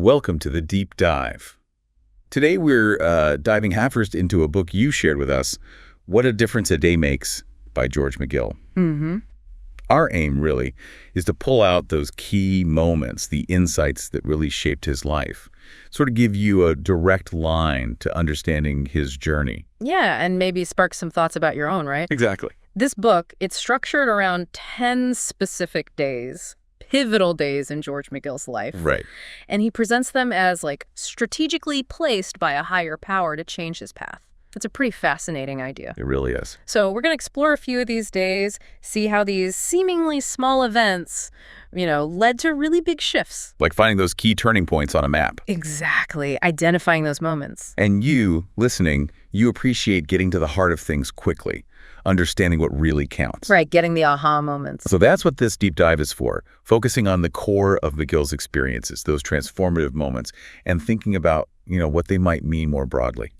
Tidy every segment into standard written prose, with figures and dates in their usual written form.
Welcome to the Deep Dive. Today we're diving headfirst into a book you shared with us, What a Difference a Day Makes by George McGill. Our aim, really, is to pull out those key moments, the insights that really shaped his life, sort of give you a direct line to understanding his journey. Yeah, and maybe spark some thoughts about your own, right? Exactly. This book, it's structured around 10 specific days, pivotal days in George McGill's life. Right. And he presents them as, like, strategically placed by a higher power to change his path. It's a pretty fascinating idea. It really is. So we're going to explore a few of these days, see how these seemingly small events, led to really big shifts. Like finding those key turning points on a map. Exactly. Identifying those moments. And you, listening, you appreciate getting to the heart of things quickly, understanding what really counts. Right, getting the aha moments. So that's what this deep dive is for, focusing on the core of McGill's experiences, those transformative moments, and thinking about, what they might mean more broadly.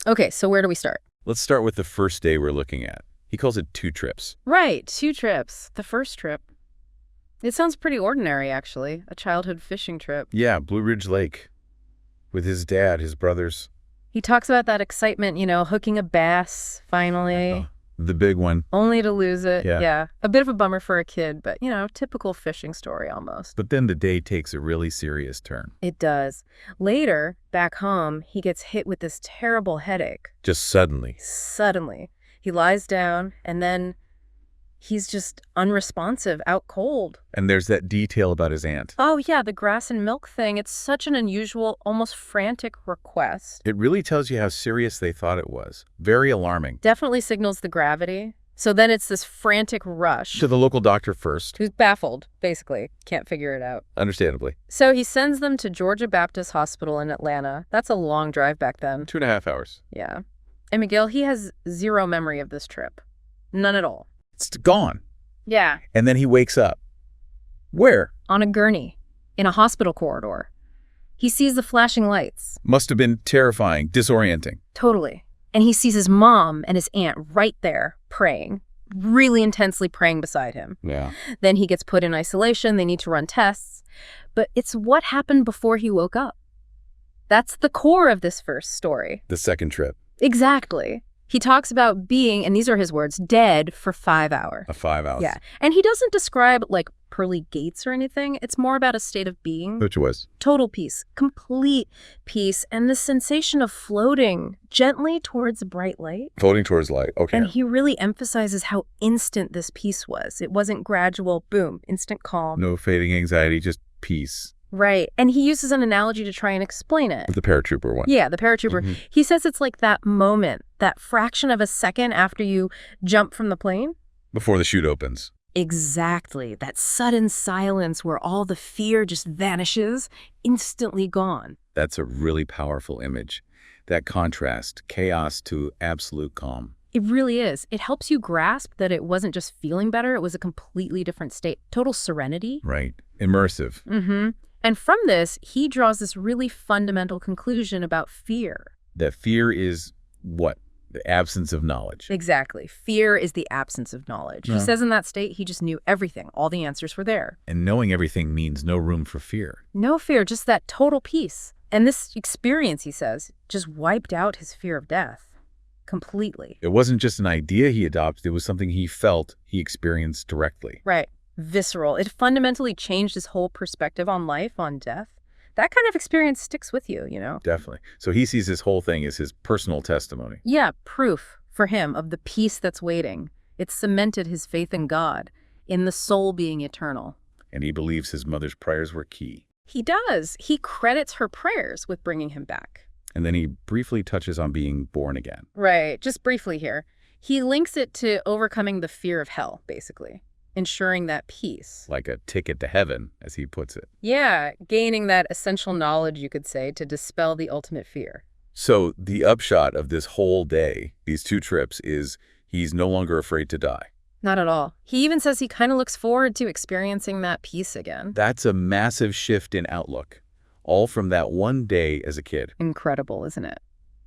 Okay, so where do we start? Let's start with the first day we're looking at. He calls it 2 trips. Right, 2 trips. The first trip. It sounds pretty ordinary, actually. A childhood fishing trip. Yeah, Blue Ridge Lake. With his dad, his brothers. He talks about that excitement, hooking a bass, finally. The big one. Only to lose it. Yeah. A bit of a bummer for a kid, but, typical fishing story almost. But then the day takes a really serious turn. It does. Later, back home, he gets hit with this terrible headache. Just suddenly. Suddenly. He lies down, and then he's just unresponsive, out cold. And there's that detail about his aunt. Oh, yeah, the grass and milk thing. It's such an unusual, almost frantic request. It really tells you how serious they thought it was. Very alarming. Definitely signals the gravity. So then it's this frantic rush. To the local doctor first. Who's baffled, basically. Can't figure it out. Understandably. So he sends them to Georgia Baptist Hospital in Atlanta. That's a long drive back then. 2.5 hours. Yeah. And McGill, he has zero memory of this trip. None at all. It's gone. Yeah. And then he wakes up. Where? On a gurney. In a hospital corridor. He sees the flashing lights. Must have been terrifying, disorienting. Totally. And he sees his mom and his aunt right there praying. Really intensely praying beside him. Yeah. Then he gets put in isolation. They need to run tests. But it's what happened before he woke up. That's the core of this first story. The second trip. Exactly. He talks about being, and these are his words, dead for 5 hours. 5 hours. Yeah. And he doesn't describe, like, pearly gates or anything. It's more about a state of being. Which was? Total peace. Complete peace. And the sensation of floating gently towards a bright light. Floating towards light. Okay. And he really emphasizes how instant this peace was. It wasn't gradual, boom, instant calm. No fading anxiety, just peace. Right. And he uses an analogy to try and explain it. The paratrooper one. Yeah, the paratrooper. He says it's like that moment, that fraction of a second after you jump from the plane. Before the chute opens. Exactly. That sudden silence where all the fear just vanishes, instantly gone. That's a really powerful image. That contrast, chaos to absolute calm. It really is. It helps you grasp that it wasn't just feeling better, it was a completely different state. Total serenity. Right. Immersive. And from this, he draws this really fundamental conclusion about fear. That fear is what? The absence of knowledge. Exactly. Fear is the absence of knowledge. He says in that state, he just knew everything. All the answers were there. And knowing everything means no room for fear. No fear, just that total peace. And this experience, he says, just wiped out his fear of death. Completely. It wasn't just an idea he adopted. It was something he felt, he experienced directly. Right. Visceral. It fundamentally changed his whole perspective on life, on death. That kind of experience sticks with you, Definitely. So he sees this whole thing as his personal testimony. Yeah, proof for him of the peace that's waiting. It cemented his faith in God, in the soul being eternal. And he believes his mother's prayers were key. He does. He credits her prayers with bringing him back. And then he briefly touches on being born again. Right. Just briefly here. He links it to overcoming the fear of hell, basically. Ensuring that peace. Like a ticket to heaven, as he puts it. Yeah, gaining that essential knowledge, you could say, to dispel the ultimate fear. So the upshot of this whole day, these 2 trips, is he's no longer afraid to die. Not at all. He even says he kind of looks forward to experiencing that peace again. That's a massive shift in outlook. All from that one day as a kid. Incredible, isn't it?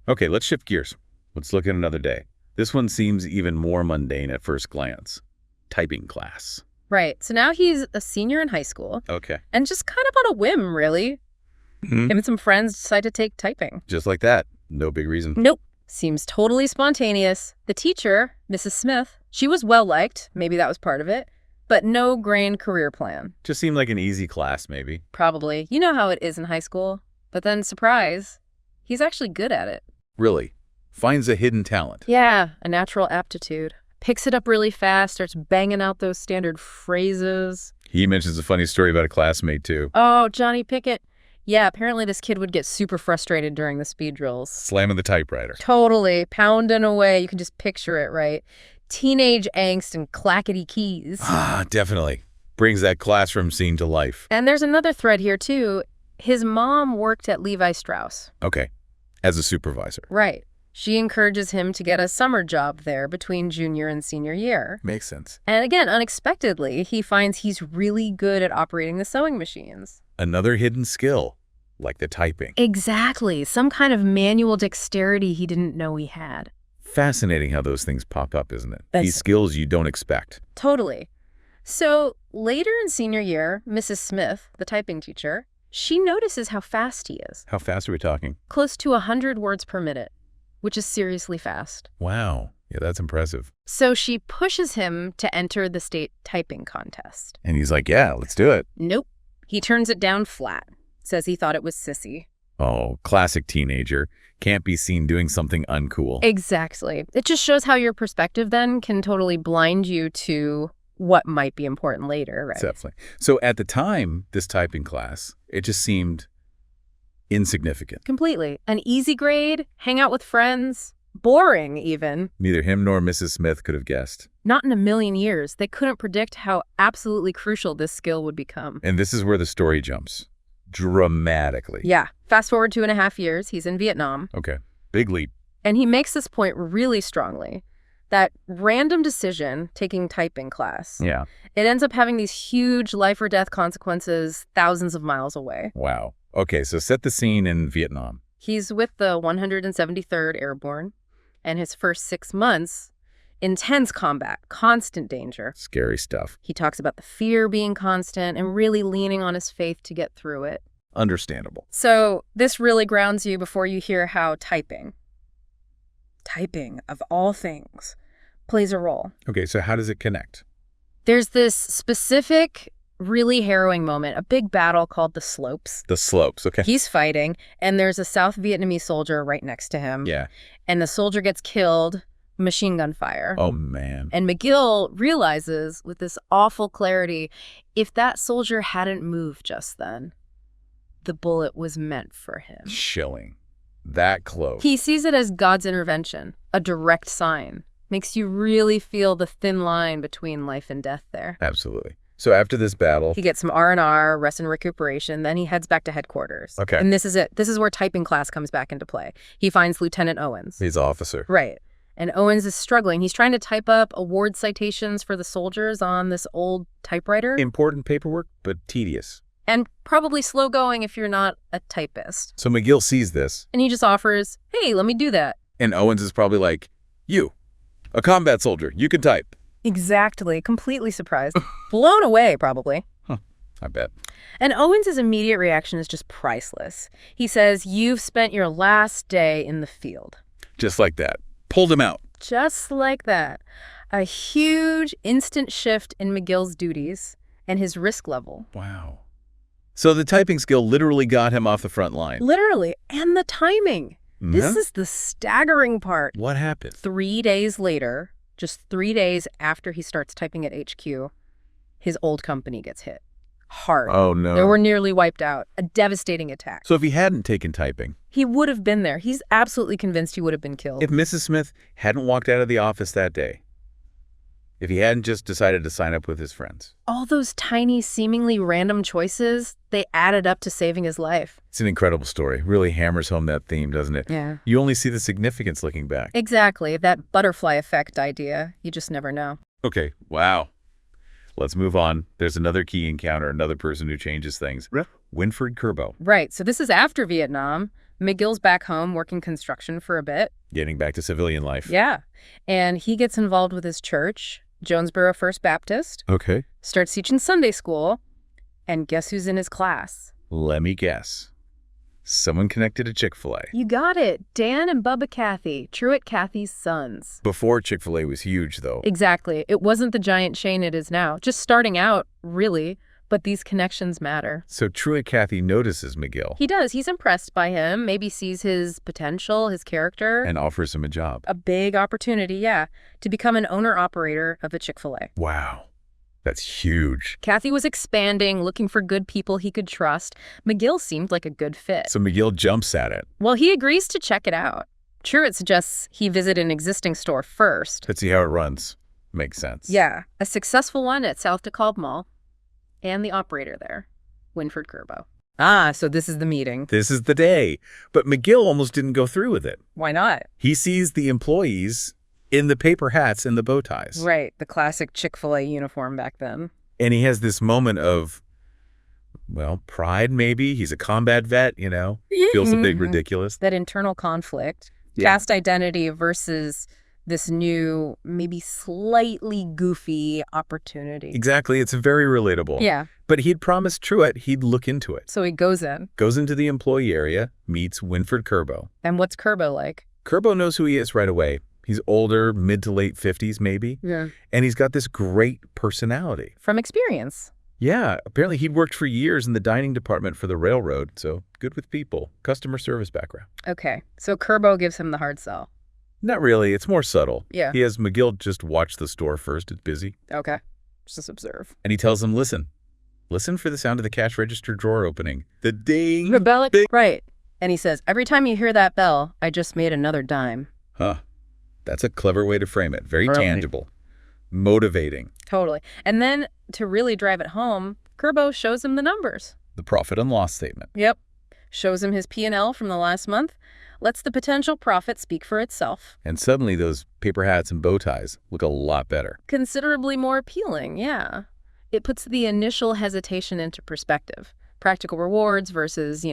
Okay, let's shift gears. Let's look at another day. This one seems even more mundane at first glance. Typing class. Right. So now he's a senior in high school. Okay. And just kind of on a whim, really. Mhm. Him and some friends decide to take typing. Just like that. No big reason. Nope. Seems totally spontaneous. The teacher, Mrs. Smith, she was well-liked. Maybe that was part of it. But no grand career plan. Just seemed like an easy class, maybe. Probably. You know how it is in high school. But then, surprise, he's actually good at it. Really. Finds a hidden talent. Yeah, a natural aptitude. Picks it up really fast, starts banging out those standard phrases. He mentions a funny story about a classmate, too. Oh, Johnny Pickett. Yeah, apparently this kid would get super frustrated during the speed drills. Slamming the typewriter. Totally. Pounding away. You can just picture it, right? Teenage angst and clackety keys. Ah, definitely. Brings that classroom scene to life. And there's another thread here, too. His mom worked at Levi Strauss. Okay. As a supervisor. Right. She encourages him to get a summer job there between junior and senior year. Makes sense. And again, unexpectedly, he finds he's really good at operating the sewing machines. Another hidden skill, like the typing. Exactly. Some kind of manual dexterity he didn't know he had. Fascinating how those things pop up, isn't it? That's- These skills you don't expect. Totally. So later in senior year, Mrs. Smith, the typing teacher, she notices how fast he is. How fast are we talking? Close to 100 words per minute, which is seriously fast. Wow. Yeah, that's impressive. So she pushes him to enter the state typing contest. And he's like, yeah, let's do it. Nope. He turns it down flat. Says he thought it was sissy. Oh, classic teenager. Can't be seen doing something uncool. Exactly. It just shows how your perspective then can totally blind you to what might be important later, right? Definitely. So at the time, this typing class, it just seemed insignificant. Completely. An easy grade, hang out with friends, boring even. Neither him nor Mrs. Smith could have guessed. Not in a million years. They couldn't predict how absolutely crucial this skill would become. And this is where the story jumps. Dramatically. Yeah. Fast forward 2.5 years, he's in Vietnam. Okay. Big leap. And he makes this point really strongly. That random decision, taking typing class, Yeah. it ends up having these huge life or death consequences thousands of miles away. Wow. Okay, so set the scene in Vietnam. He's with the 173rd Airborne, and his first 6 months, intense combat, constant danger. Scary stuff. He talks about the fear being constant and really leaning on his faith to get through it. Understandable. So this really grounds you before you hear how typing, of all things, plays a role. Okay, so how does it connect? There's this specific, really harrowing moment, a big battle called the Slopes. The slopes, okay. He's fighting, and there's a South Vietnamese soldier right next to him. Yeah. And the soldier gets killed, machine gun fire. Oh, man. And McGill realizes with this awful clarity, if that soldier hadn't moved just then, the bullet was meant for him. Chilling. That close. He sees it as God's intervention, a direct sign. Makes you really feel the thin line between life and death there. Absolutely. So after this battle, He gets some R&R, rest and recuperation, then he heads back to headquarters. Okay. And this is it. This is where typing class comes back into play. He finds Lieutenant Owens. he's officer. Right. And Owens is struggling. He's trying to type up award citations for the soldiers on this old typewriter. Important paperwork, but tedious. And probably slow going if you're not a typist. So McGill sees this, And he just offers, hey, let me do that. and Owens is probably like, you, a combat soldier, you can type. Exactly. Completely surprised. Blown away, probably. I bet. And Owens' immediate reaction is just priceless. He says, you've spent your last day in the field. Just like that. Pulled him out. Just like that. A huge instant shift in McGill's duties and his risk level. Wow. So the typing skill literally got him off the front line. Literally. And the timing. This Mhm. is the staggering part. What happened? 3 days later, just 3 days after he starts typing at HQ, his old company gets hit. Hard. Oh, no. They were nearly wiped out. A devastating attack. So if he hadn't taken typing, He would have been there. He's absolutely convinced he would have been killed. if Mrs. Smith hadn't walked out of the office that day, if he hadn't just decided to sign up with his friends, All those tiny, seemingly random choices, they added up to saving his life. it's an incredible story. Really hammers home that theme, doesn't it? Yeah. You only see the significance looking back. Exactly. That butterfly effect idea. You just never know. Okay. Wow. Let's move on. There's another key encounter, another person who changes things. Winfred Kerbo, Right. So this is after Vietnam. McGill's back home working construction for a bit. getting back to civilian life. Yeah. And he gets involved with his church, Jonesboro First Baptist, Okay. starts teaching Sunday school. And guess who's in his class? Let me guess. Someone connected to Chick-fil-A. You got it. Dan and Bubba Cathy, Truett Cathy's sons. Before Chick-fil-A was huge, though. Exactly. It wasn't the giant chain it is now. Just starting out, really. But these connections matter. So Truett Cathy notices McGill. He does. He's impressed by him, maybe sees his potential, his character. And offers him a job. A big opportunity, yeah, to become an owner-operator of a Chick-fil-A. Wow. That's huge. Cathy was expanding, looking for good people he could trust. McGill seemed like a good fit. So McGill jumps at it. Well, he agrees to check it out. Truett suggests he visit an existing store first. Let's see how it runs. Makes sense. Yeah, a successful one at South DeKalb Mall. And the operator there, Winfred Kerbo. Ah, so this is the meeting. This is the day. But McGill almost didn't go through with it. Why not? He sees the employees in the paper hats and the bow ties. Right, the classic Chick-fil-A uniform back then. And he has this moment of, well, pride maybe. He's a combat vet, you know. Feels a bit ridiculous. That internal conflict, Yeah. past identity versus this new, maybe slightly goofy opportunity. Exactly. It's very relatable. Yeah. But he'd promised Truett he'd look into it. So he goes in. Goes into the employee area, meets Winfred Kerbo. And what's Kerbo like? Kerbo knows who he is right away. He's older, mid to late 50s maybe. Yeah. And he's got this great personality. From experience. Yeah, apparently he'd worked for years in the dining department for the railroad, so good with people, customer service background. Okay, so Kerbo gives him the hard sell. Not really, it's more subtle. Yeah. He has McGill just watch the store first, it's busy. Okay, just observe. And he tells him, listen for the sound of the cash register drawer opening. The ding. Rebellic, bing. right. And he says, every time you hear that bell, I just made another dime. Huh, that's a clever way to frame it. Very Really? tangible, motivating. Totally. And then to really drive it home, Kerbo shows him the numbers. The profit and loss statement. Yep. Shows him his P&L from the last month, lets the potential profit speak for itself. And suddenly those paper hats and bow ties look a lot better. Considerably more appealing, yeah. It puts the initial hesitation into perspective. Practical rewards versus,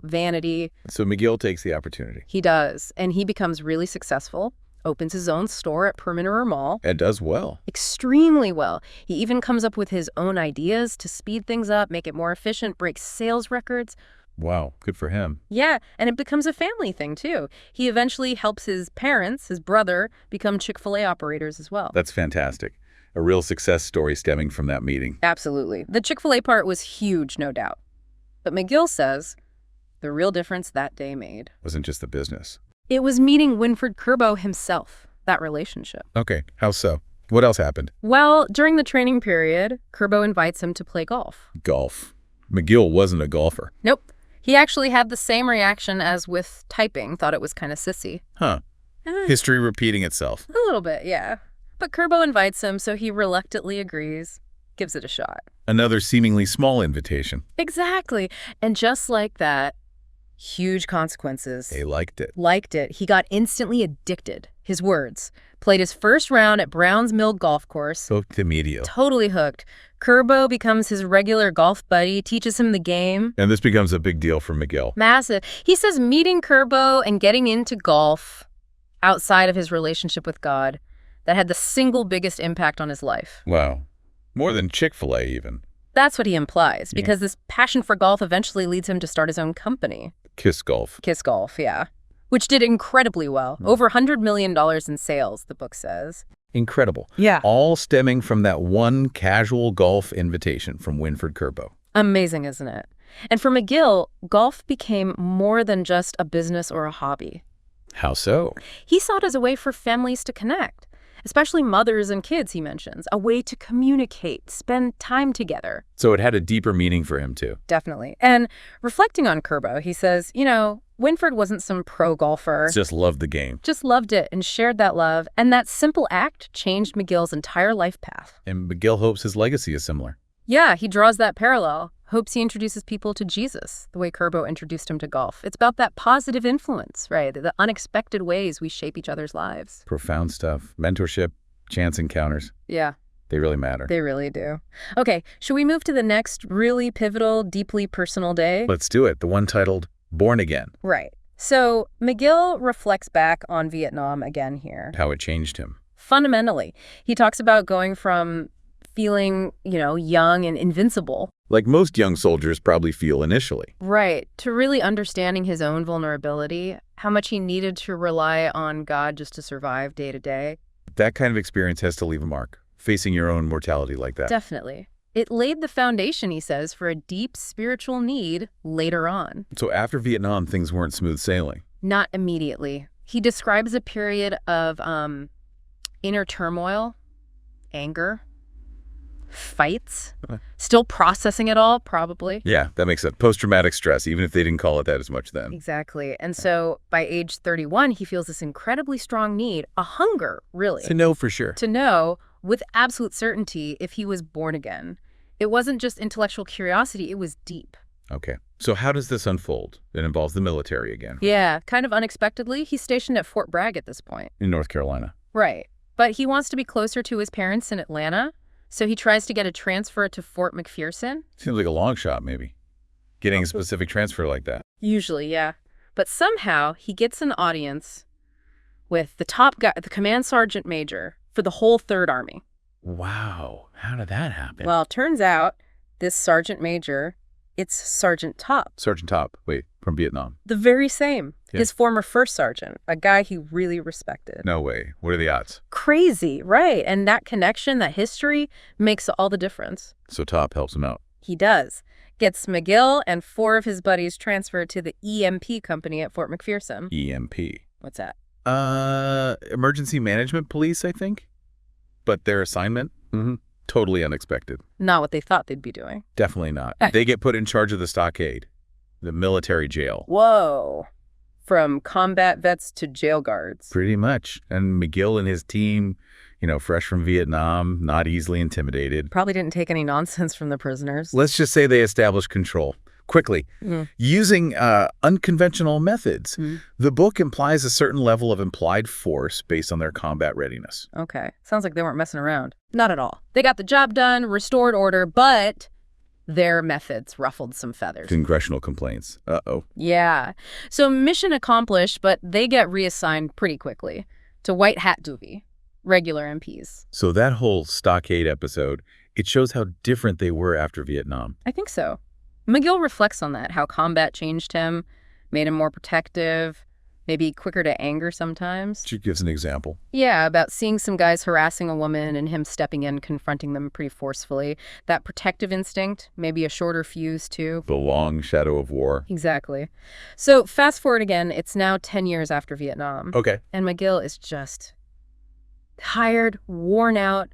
vanity. So McGill takes the opportunity. He does, and he becomes really successful, opens his own store at Perimeter Mall. And does well. Extremely well. He even comes up with his own ideas to speed things up, make it more efficient, break sales records. Wow, good for him. Yeah, and it becomes a family thing, too. He eventually helps his parents, his brother, become Chick-fil-A operators as well. That's fantastic. A real success story stemming from that meeting. Absolutely. The Chick-fil-A part was huge, no doubt. But McGill says the real difference that day made Wasn't just the business. it was meeting Winfred Kerbo himself, that relationship. Okay, how so? What else happened? Well, during the training period, Kerbo invites him to play golf. Golf. McGill wasn't a golfer. Nope. He actually had the same reaction as with typing, thought it was kind of sissy. Huh. Eh, History repeating itself. a little bit, yeah. But Kerbo invites him, so he reluctantly agrees, gives it a shot. Another seemingly small invitation. Exactly. And just like that, huge consequences. They liked it. Liked it. He got instantly addicted. His words. Played his first round at Browns Mill Golf Course. Hooked immediately. Totally hooked. Kerbo becomes his regular golf buddy, teaches him the game. And this becomes a big deal for McGill. Massive. He says meeting Kerbo and getting into golf outside of his relationship with God, that had the single biggest impact on his life. Wow. More than Chick-fil-A even. That's what he implies, Yeah. because this passion for golf eventually leads him to start his own company. Kiss Golf. Kiss Golf, yeah. Which did incredibly well. Over $100 million in sales, the book says. Incredible. Yeah. All stemming from that one casual golf invitation from Winfred Kerbo. Amazing, isn't it? And for McGill, golf became more than just a business or a hobby. How so? He saw it as a way for families to connect, especially mothers and kids, he mentions, a way to communicate, spend time together. So it had a deeper meaning for him, too. Definitely. And reflecting on Kerbo, he says, Winfred wasn't some pro golfer. Just loved the game. Just loved it and shared that love. And that simple act changed McGill's entire life path. And McGill hopes his legacy is similar. Yeah, he draws that parallel. Hopes he introduces people to Jesus, the way Kerbo introduced him to golf. It's about that positive influence, right? The unexpected ways we shape each other's lives. Profound stuff. Mentorship, chance encounters. Yeah, They really matter. they really do. Okay, should we move to the next really pivotal, deeply personal day? Let's do it. The one titled Born Again. Right. So McGill reflects back on Vietnam again here. How it changed him. Fundamentally, he talks about going from feeling, young and invincible. Like most young soldiers probably feel initially. Right. To really understanding his own vulnerability, how much he needed to rely on God just to survive day to day. That kind of experience has to leave a mark, facing your own mortality like that. Definitely. It laid the foundation, he says, for a deep spiritual need later on. So after Vietnam, things weren't smooth sailing. Not immediately. He describes a period of inner turmoil, anger, fights, still processing it all, probably. Yeah, that makes sense. Post-traumatic stress, even if they didn't call it that as much then. Exactly. And so by age 31, he feels this incredibly strong need, a hunger, really. To know for sure. To know with absolute certainty if he was born again. It wasn't just intellectual curiosity, it was deep. Okay. So how does this unfold? It involves the military again. Yeah, kind of unexpectedly, he's stationed at Fort Bragg at this point. In North Carolina. Right. But he wants to be closer to his parents in Atlanta, so he tries to get a transfer to Fort McPherson. Seems like a long shot, maybe. Getting a specific transfer like that. Usually, yeah. But somehow, he gets an audience with the top guy, the command sergeant major, for the whole Third Army. Wow. How did that happen? Well, turns out, this sergeant major, it's Sergeant Top. Sergeant Top. Wait, from Vietnam. The very same. Yeah. His former first sergeant, a guy he really respected. No way. What are the odds? Crazy, right? And that connection, that history, makes all the difference. So Top helps him out. He does. Gets McGill and 4 of his buddies transferred to the EMP company at Fort McPherson. EMP. What's that? Emergency Management Police, I think. But their assignment? Totally unexpected. Not what they thought they'd be doing. Definitely not. They get put in charge of the stockade, the military jail. Whoa. From combat vets to jail guards. Pretty much. And McGill and his team, fresh from Vietnam, not easily intimidated. Probably didn't take any nonsense from the prisoners. Let's just say they established control. Quickly, using unconventional methods. The book implies a certain level of implied force based on their combat readiness. Okay. Sounds like they weren't messing around. Not at all. They got the job done, restored order, but their methods ruffled some feathers. Congressional complaints. Uh-oh. Yeah. So mission accomplished, but they get reassigned pretty quickly to white hat duty, regular MPs. So that whole stockade episode, it shows how different they were after Vietnam. I think so. McGill reflects on that, how combat changed him, made him more protective, maybe quicker to anger sometimes. She gives an example. Yeah, about seeing some guys harassing a woman and him stepping in, confronting them pretty forcefully. That protective instinct, maybe a shorter fuse too. The long shadow of war. Exactly. So fast forward again, it's now 10 years after Vietnam. Okay. And McGill is just tired, worn out,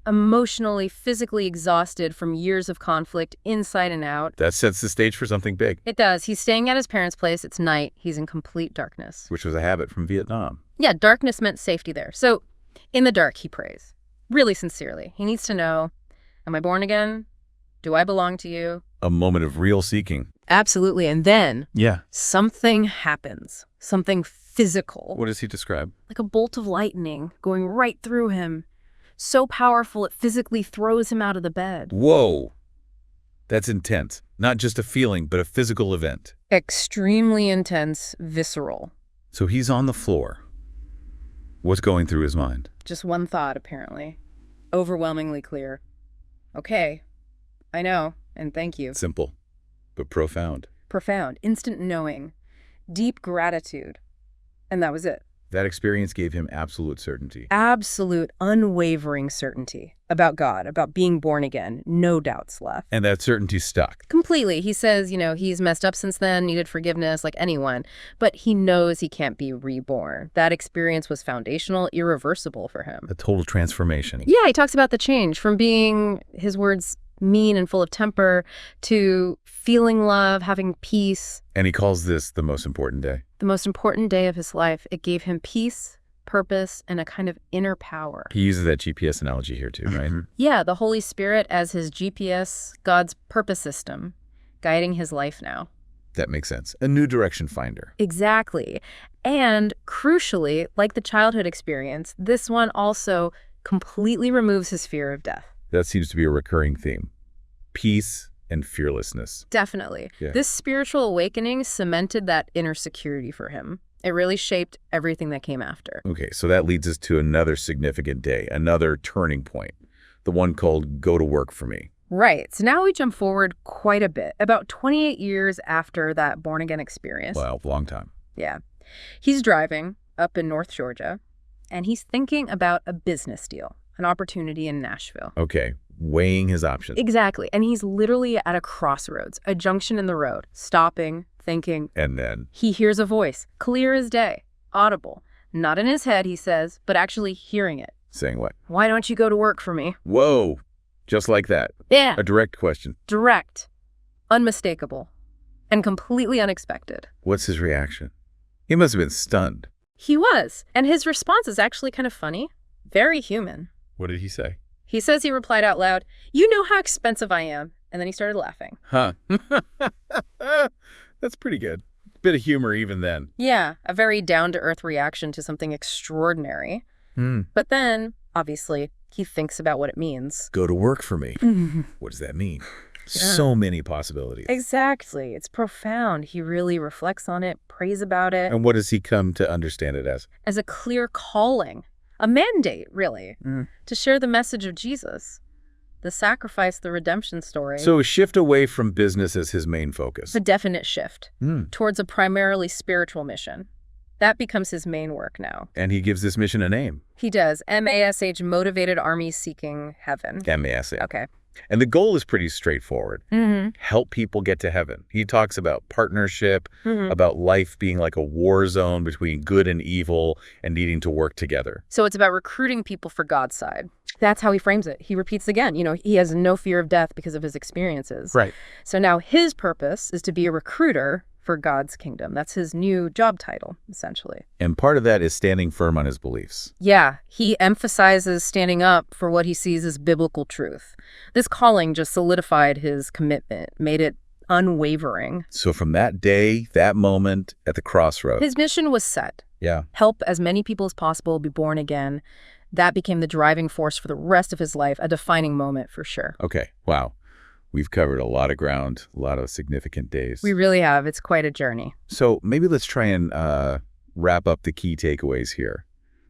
emotionally, physically exhausted from years of conflict inside and out. That sets the stage for something big. It does. He's staying at his parents' place. It's night. He's in complete darkness. Which was a habit from Vietnam. Yeah, darkness meant safety there. So in the dark, he prays. Really sincerely. He needs to know, am I born again? Do I belong to you? A moment of real seeking. Absolutely. And then something happens. Something physical. What does he describe? Like a bolt of lightning going right through him. So powerful it physically throws him out of the bed. Whoa. That's intense. Not just a feeling, but a physical event. Extremely intense, visceral. So he's on the floor. What's going through his mind? Just one thought, apparently. Overwhelmingly clear. Okay, I know, and thank you. Simple, but profound. Profound, instant knowing, deep gratitude. And that was it. That experience gave him absolute certainty. Absolute, unwavering certainty about God, about being born again. No doubts left. And that certainty stuck. Completely. He says, he's messed up since then, needed forgiveness like anyone, but he knows he can't be reborn. That experience was foundational, irreversible for him. A total transformation. Yeah, he talks about the change from being, his words, mean and full of temper to feeling love, having peace. And he calls this the most important day. The most important day of his life. It gave him peace, purpose, and a kind of inner power. He uses that GPS analogy here too, right? Yeah, the Holy Spirit as his GPS, God's purpose system, guiding his life now. That makes sense. A new direction finder. Exactly. And crucially, like the childhood experience, this one also completely removes his fear of death. That seems to be a recurring theme. Peace and fearlessness. Definitely. Yeah. This spiritual awakening cemented that inner security for him. It really shaped everything that came after. Okay, so that leads us to another significant day, another turning point. the one called Go to Work for Me. Right. So now we jump forward quite a bit, about 28 years after that born-again experience. Wow, long time. Yeah. He's driving up in North Georgia, and he's thinking about a business deal, an opportunity in Nashville. Okay, weighing his options. Exactly. And he's literally at a crossroads, a junction in the road, stopping, thinking. And then? He hears a voice, clear as day, audible. Not in his head, he says, but actually hearing it. Saying what? Why don't you go to work for me? Whoa, just like that. Yeah. A direct question. Direct, unmistakable, and completely unexpected. What's his reaction? He must have been stunned. He was. And his response is actually kind of funny, very human. What did he say? He says he replied out loud, "You know how expensive I am." And then he started laughing. Huh. That's pretty good. Bit of humor even then. Yeah, a very down-to-earth reaction to something extraordinary. But then, obviously, he thinks about what it means. Go to work for me. What does that mean? Yeah. So many possibilities. Exactly. It's profound. He really reflects on it, prays about it. And what does he come to understand it as? As a clear calling, a mandate, really, to share the message of Jesus, the sacrifice, the redemption story. So a shift away from business as his main focus. A definite shift towards a primarily spiritual mission. That becomes his main work now. And he gives this mission a name. He does. M.A.S.H, Motivated Armies Seeking Heaven. M.A.S.H. Okay. And the goal is pretty straightforward. Help people get to heaven. He talks about partnership, about life being like a war zone between good and evil and needing to work together. So it's about recruiting people for God's side. That's how he frames it. He repeats again, he has no fear of death because of his experiences. Right. So now his purpose is to be a recruiter for God's kingdom. That's his new job title, essentially. And part of that is standing firm on his beliefs. Yeah, he emphasizes standing up for what he sees as biblical truth. This calling just solidified his commitment, made it unwavering. So from that day, that moment at the crossroads. His mission was set. Yeah. Help as many people as possible be born again. That became the driving force for the rest of his life, a defining moment for sure. Okay, wow. We've covered a lot of ground, a lot of significant days. We really have. It's quite a journey. So maybe let's try and wrap up the key takeaways here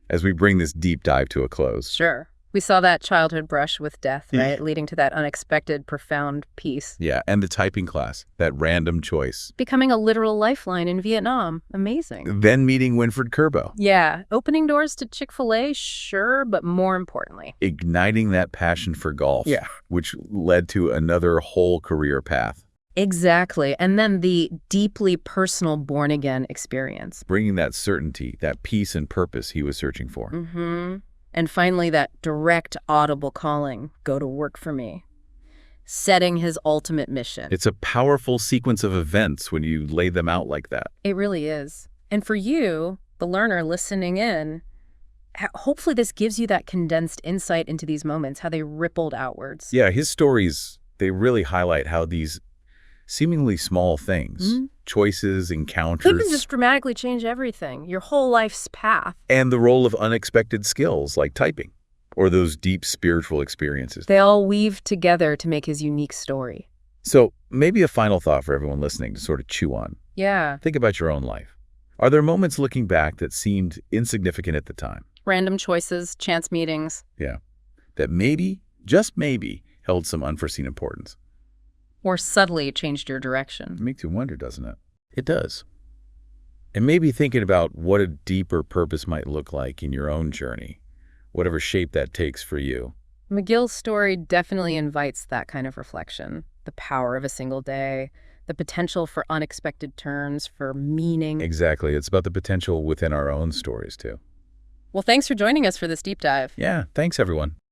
as we bring this deep dive to a close. Sure. We saw that childhood brush with death, right? Leading to that unexpected, profound peace. Yeah, and the typing class, that random choice. Becoming a literal lifeline in Vietnam. Amazing. Then meeting Winfred Kerbo. Yeah. Opening doors to Chick-fil-A, sure, but more importantly. Igniting that passion for golf. Yeah. Which led to another whole career path. Exactly. And then the deeply personal born-again experience. Bringing that certainty, that peace and purpose he was searching for. And finally, that direct, audible calling, go to work for me. Setting his ultimate mission. It's a powerful sequence of events when you lay them out like that. It really is. And for you, the learner listening in, hopefully this gives you that condensed insight into these moments, how they rippled outwards. Yeah, his stories, they really highlight how these seemingly small things, choices, encounters. They can just dramatically change everything, your whole life's path. And the role of unexpected skills like typing or those deep spiritual experiences. They all weave together to make his unique story. So maybe a final thought for everyone listening to sort of chew on. Yeah. Think about your own life. Are there moments looking back that seemed insignificant at the time? Random choices, chance meetings. Yeah. That maybe, just maybe, held some unforeseen importance. Or subtly changed your direction. It makes you wonder, doesn't it? It does. And maybe thinking about what a deeper purpose might look like in your own journey, whatever shape that takes for you. McGill's story definitely invites that kind of reflection. The power of a single day, the potential for unexpected turns, for meaning. Exactly. It's about the potential within our own stories, too. Well, thanks for joining us for this deep dive. Yeah, thanks, everyone.